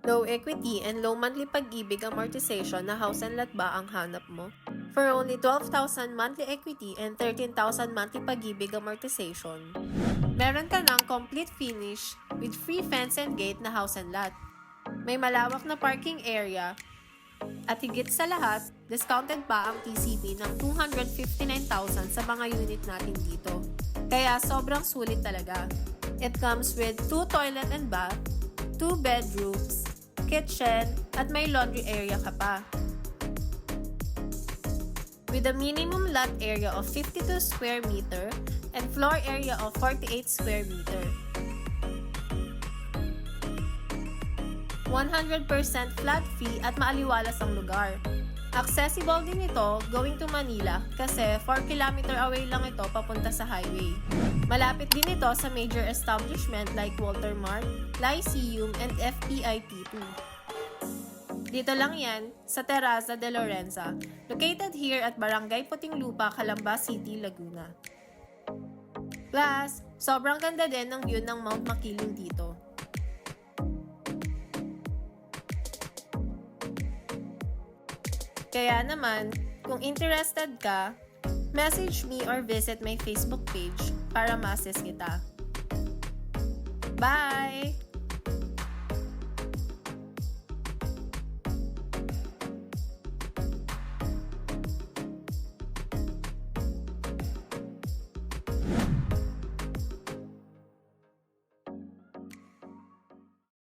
Low equity and low monthly pag-ibig amortization na house and lot ba ang hanap mo? For only 12,000 monthly equity and 13,000 monthly pag-ibig amortization, meron ka ng complete finish with free fence and gate na house and lot. May malawak na parking area at higit sa lahat, discounted pa ang TCB ng 259,000 sa mga unit natin dito. Kaya sobrang sulit talaga. It comes with 2 toilet and bath, 2 bedrooms, kitchen, at may laundry area ka pa. With a minimum lot area of 52 square meter and floor area of 48 square meter. 100% flat fee at maaliwalas ang lugar. Accessible din ito going to Manila kasi 4 km away lang ito papunta sa highway. Malapit din ito sa major establishment like Walter Mart, Lyceum, and FPIP2. Dito lang yan sa Terraza de Lorenza, located here at Barangay Puting Lupa, Calamba City, Laguna. Plus, sobrang ganda din ng view ng Mount Makiling dito. Kaya naman, kung interested ka, message me or visit my Facebook page para ma-assist kita. Bye!